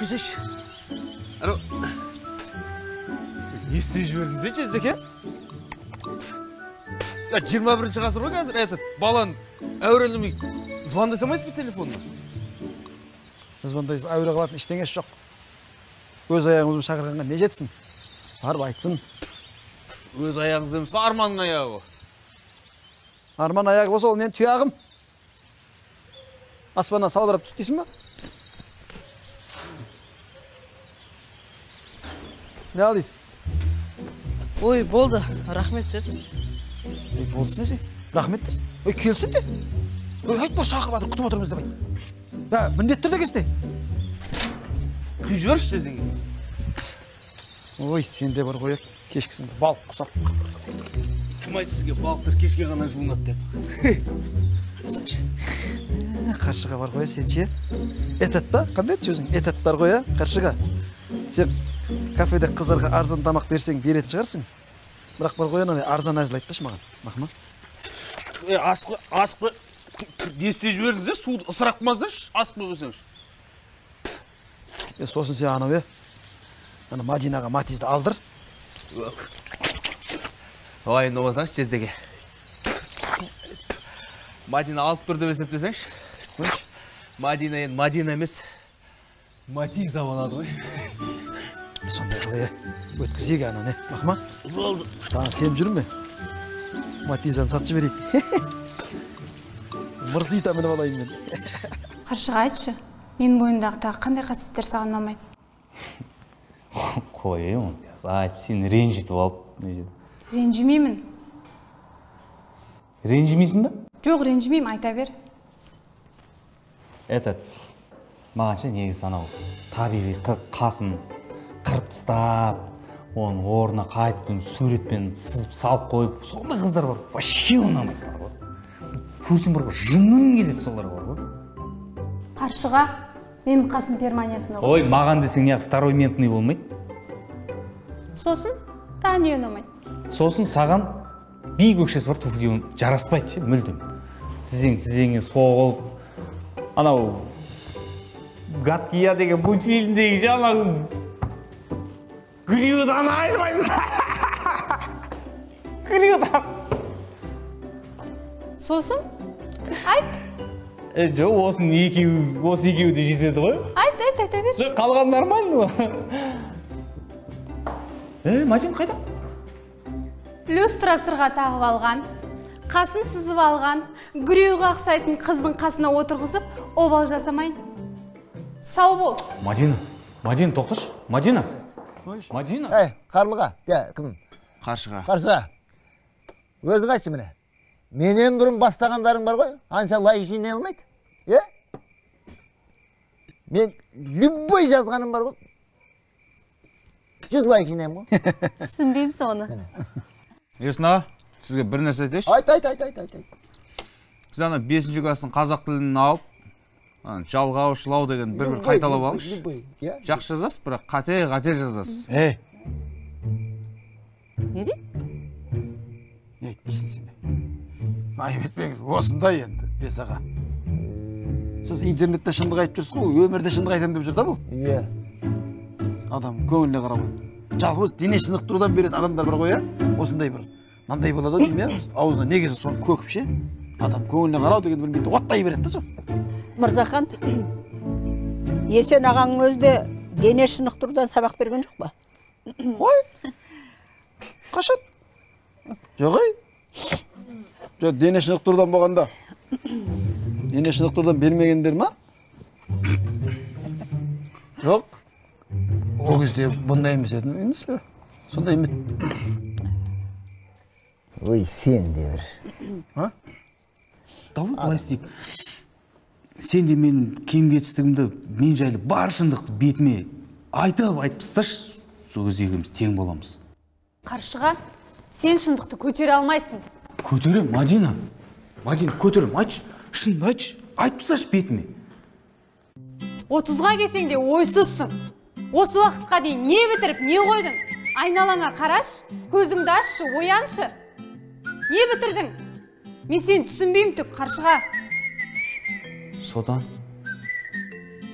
қойсайшы. Не істей жібердіңіз Жездеке? 21-ші ғасыр ғой қазір, этот баланы әурелемей звондасамайсыз ба телефонда? Звондайсыз, әуре қалатын ештеңесі жоқ. Өз аяғымызбен шақырғанға не жетсін? Барып айтсын. Өз аяғыңыз емес, арманның аяғы. Арман аяғы болса, ол мен тұяғым. Аспаннан салбырап түс дейсің ба? Не ал дейді? Ой, болды, рахмет деді. Болды сінесе, рахмет дейсің. Келсін де. Айтпа шақырып атыр, күтіп отырмыз деп айт. Міндетті түрде кесте. Күйіп жіберші Жездеке. Ой, сенде бар ғой, кешкісін балық құсап. Кім айтты сізге балықтар кешке ғана жуынады деп? Қаршыға бар ғой, сен ше? Этот ба? Қандай сөзің? Этот бар ғой, Қаршыға. Сен кафеде қыздарға арзан тамақ берсең беретін шығарсың. Бірақ бар ғой, арзан әзілайтпашы маған. Мақма. Асық қой. Не істей жібердіңіз, суды ысырап қылмасаңшы, асық қой қойсаңшы. Сосын сен анау, Мадинаға Матизді алдыр. Ойында болсаңшы, Жездеке. Мадина алып тұр деп есептесеңші. Мадина енді Мадина емес, Матиза болады ғой. Сондай қылы, өткізейік ананы, Мақма. Болды. Саған сен жүрме. Матизаны сатшы берейік. Мырзы итамын алайын мен. Қаршыға айтшы, менің бойымдағы тағы қандай қасиеттер саған ұнамайды? Қой, айтып сені ренжітіп алып. Ренжімеймін. Ренжімейсің ба? Жоқ, ренжімеймін, айта бер. Мағанша негізі анау табиғи қасын қырып тастап, оның орнына қайтып суретпен сызып салып қойып, сондай қыздар бар. Вообще ұнамайды бар ғой. Көрсең бар ғой, жының келеді солар бар ғой. Қаршыға, менің қасым перманентный. Ой, маған десең неғып второй ментный болмайды? Сосын, тағы не ұнамайды? Сосын саған би көкшесі бар туфли жараспайды ше, мүлдем. Тізеңе соғылып, анау Гадкий я деген мультфильмдегі жаңағы Грюдан айнымайсың. Грюдан. Сосын, айт. Жоқ, осы екеуі де жетеді ғой. Айта бер. Жоқ, қалған нормально ғой. Мадин қайда? Люстрасырға тағып алған, қасын сызып алған, гүреуға ақсайтын қыздың қасына отырғызып, обал жасамайын. Сау бол. Мадина, тоқташы. Мадина. Қарлыға, кім? Қаршыға. Қаршыға. Өзің айтшы міне. Менен бұрын бастағандарың бар ғой, анша лайк жинай алмайды. Мен любой жазғаным бар ғой. 100 лайк жинаймын ғой. Түсінбеймін соны. Есна, сізге бір нәрсе айтайшы. Айт. Сіз ана 5-ші кластың қазақ тілін алып, жалғаушылау деген бір қайталап алыңыз. Жақсы жазасыз, бірақ қате жазасыз. Не дейді? Не айтпайсың сен? Айып етпеңіз, осындай енді, Есаға. Сіз интернетте шындық айтып жүрсіз ғой, өмірде шындық айтам деп жүр да бұл? Иә. Адам көңіліне қарап. Жалғыз дене шынықтырудан береді адамдар бар ғой, осындай бір. Мынандай болады деймін, аузына негізі соны көкіп ше. Адам көңіліне қарау деген білмейді, оттай береді да сол. Мырзахан, Есен ағаң өзде дене шынықтырудан сабақ берген жоқ ба? Қой? Қашан? Жоқ, жоқ, дене шынықтырудан болғанда. Дене шынықтырудан бермегендер ма? Жоқ. О кезде бұндай емес еді, емес пе? Сондай емес. Ой, сен де бір. Дауыл былай істейік. Сен де менің кем-кетістігімді, мен жайлы бар шындықты бетіме айтып тасташы. Сол кезде екеуміз тең боламыз. Қаршыға, сен шындықты көтере алмайсың. Көтерем, Мадина, көтерем, айтшы, шынды айтшы, айтып тасташы бетіме. 30-ға келсең де ойсызсың. Осы уақытқа дейін не бітіріп, не қойдың? Айналаңа қараш, көзіңді ашшы, ояншы. Не бітірдің? Мен сені түсінбеймін түк, Қаршыға. Содан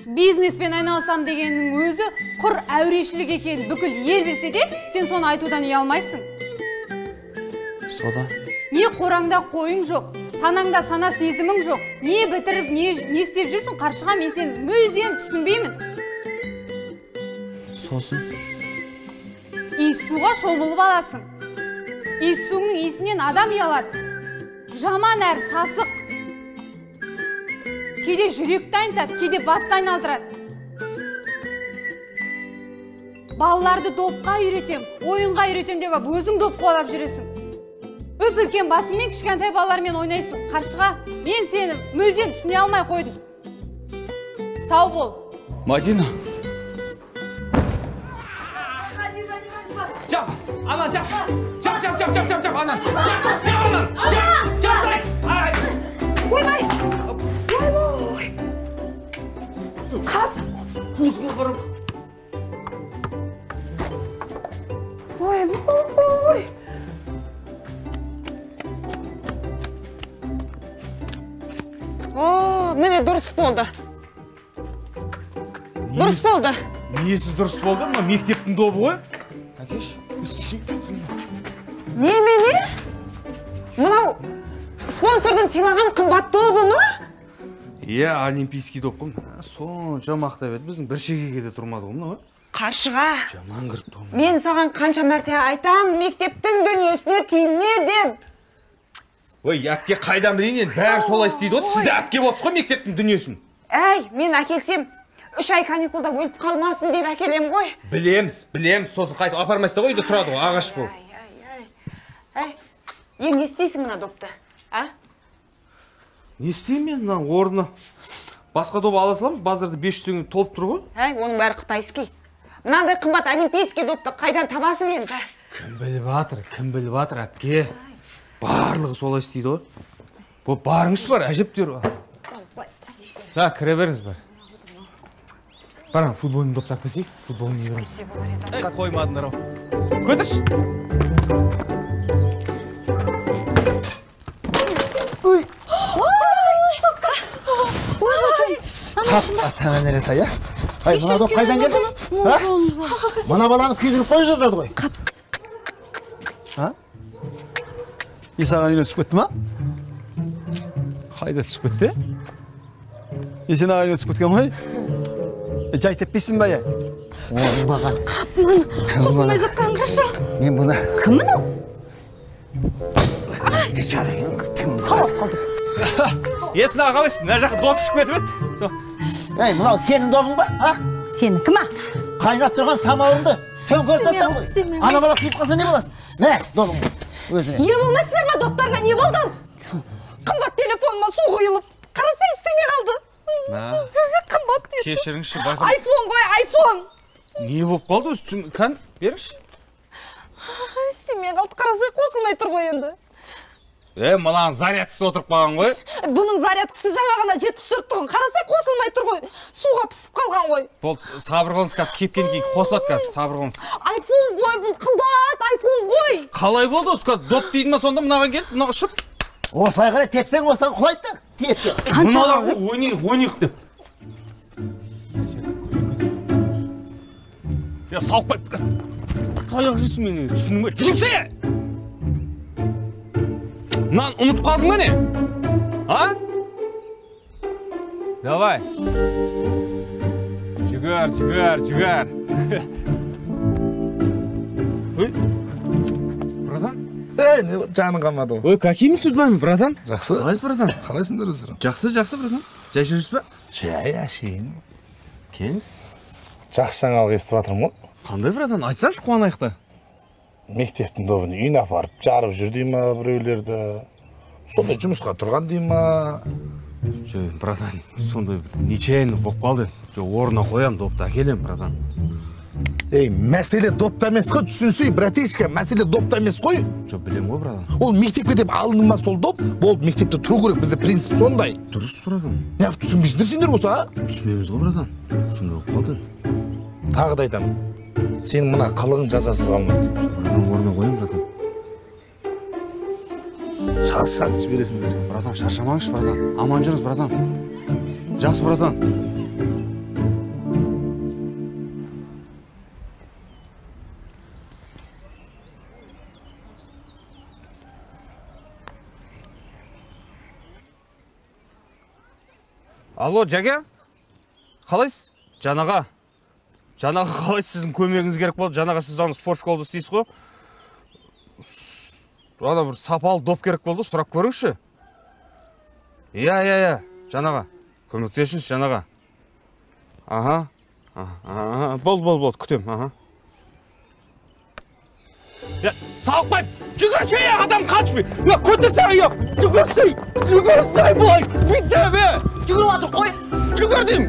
Бизнеспен айналысам дегеннің өзі құр әурешілік екенін бүкіл ел білсе де, сен соны айтудан ұялмайсың. Сода? Не қораңда қойың жоқ, санаңда сана сезімің жоқ. Не бітіріп, не істеп жүрсің, Қаршыға, мен сен мүлдем түсінбеймін. Сосын? Иіссуға шомылып аласың. Иіссуыңның иісінен адам ұялады. Жаман әрі сасық. Кейде жүректі айнытады, кейде басты айналдырады. Балаларды допқа үйретем, ойынға үйретем деп өзің доп қуалап жүресің. Өп-үлкен басыңмен кішкентай балалармен ойнайсың. Қаршыға, мен сені мүлдем түсіне алмай қойдым. Сау бол. Мадина. Жап, ана жап. Жап, ана. Жап, ана. Жап, сай. Ойбай. Қап, көзге қырып. Ой. Міне дұрыс болды. Дұрыс болды. Несі дұрыс болды? Мына мектептің добы ғой. Әкеш, Немене? Мынау спонсордың сыйлаған қымбат добы ма? Иә, олимпийский доп қой. Сонша мақтап еді, біздің бір шегеге де тұрмады ғой мына. Қаршыға. Жаман кіріп тұр. Мен саған қанша мәрте айтам, мектептің дүниесіне тиме деп. Ой, әпке қайдан білейін, бәрі солай істейді ғой. Сіз де әпке болсыз ғой мектептің дүниесін. Әй, мен әкелсем, 3 ай каникулда өліп қалмасын деп әкелем ғой. Білеміз, сосын қайтып апармайсыз ғой, үйде тұрады ғой, ағаш бол. Әй, ең не істейсің мына допты, а? Не істеймін мен мына орны? Басқа доп ала саламыз, базарда 500 теңге толып тұр ғой. Әй, оның бәрі қытайский. Мынандай қымбат олимпийский допты қайдан табасың енді? Кім біліп жатыр, әпке. Барлығы солай істейді ғой. Бұл барыңыз бар, әжептер. Да, кіре беріңіз бар. Барам, футболын доптап келсейік, футболын егіреміз. Қоймадыңдар ау. Көтірші. Атаңа нәре тай, Ай, мына доп қайдан келді? Мына баланы күйдіріп қой жазады ғой. Есаған үйіне түсіп кетті ма? Қайда түсіп кетті? Есен аға үйіне түсіп кеткен ғой? Жай теппейсің ба, Ой, маған. Қапман, қосылмай жатқан қаша. Мен бұна. Кім мынау? Сауап қалды. Есін аға қалайсың, мына жаққа доп түсіп кетіп еді. Ей, мынау сенің добың ба? Сенікі ма? Қайнап тұрған самауыңды төң көз бастан ғой. Ана бала күйіп қалса не боласың? Мә, добың өзіңе. Не болмайсыңдар ма, доптарға не болды ал? Қымбат телефоныма су құйылып. Қараса істемей қалды. Қымбат телефон. Кешіріңізші, байқам. Айфон ғой, айфон. Не болып қалды өзі? Кән, беріңізші. Істемей қалды, қарасай қосылмай тұр ғой енді. Мынаған зарядкасы отырып қалған ғой. Бұның зарядкасы жаңа ғана 74 тұғын. Қарасай қосылмай тұр ғой. Суға пісіп қалған ғой. Бұл сабыр қылыңыз қазір кепкен кейін қосылады қазір, сабыр қылыңыз. Айфон ғой, бұл қымбат айфон ғой. Қалай болды осы доп дейді ма сонда мынаған келіп, мына ұшып? Осылай қарай тепсең осыған құлайды да, тиеске. Мыналар ойнайық деп. Я салып қойып. Қаяқ жүрсің мені, түсіндің бе? Жүрсе! Мынаны ұмытып қалдың ба не? А? Давай. Жүгір. Ой, братан? Жаның қалмады ғой. Ой, какими судьбами, братан? Жақсы. Қалайсыз, братан? Қалайсыңдар өздерің? Жақсы, братан. Жай жүрсіз ба? Жай, әшейін. Келіңіз. Жақсы жаңалық естіп жатырмын ғой. Қандай, братан? Айтсаңшы, қуанайық та. Мектептің добын үйіне апарып жарып жүр дей ма біреулерді. Сондай жұмысқа тұрған дей ма. Братан, сондай нечаянно болып қалды. Орнына қоям, допты әкелем, братан. Ей, мәселе допта емес қой, түсінсей, братишка, мәселе допта емес қой. Білем ғой, братан. Ол мектепке деп алынды ма сол доп, болды мектепте тұру керек, бізде принцип сондай. Дұрыс, братан. Неғып түсінбейсіңдер сендер болса, а? Түсінеміз ғой, братан. Сондай болып қалды. Тағы да айтамын. Сенің мына қылығың жазасыз қалмайды. Братан, орнына қоям, братан. Шаршатып жібересіңдер. Братан, шаршамаңызшы, братан. Аман жүріңіз, братан. Жақсы, братан. Алло, Жәке? Қалайсыз? Жанаға қалайсыз? Сіздің көмегіңіз керек болды. Жанаға сіз аны спорт школда істейсіз ғой. Ана бір сапалы доп керек болды, сұрап көріңізші. Иә. Жанаға. Көмектесіңіз Жанаға. Аха. Болды, күтем. Аха. Салқпай, жүгірсей, адам қачпай. Көтерсей, жүгірсей, бұлай. Бүйте бе. Жүгіріп атыр, қой. Жүгірдім.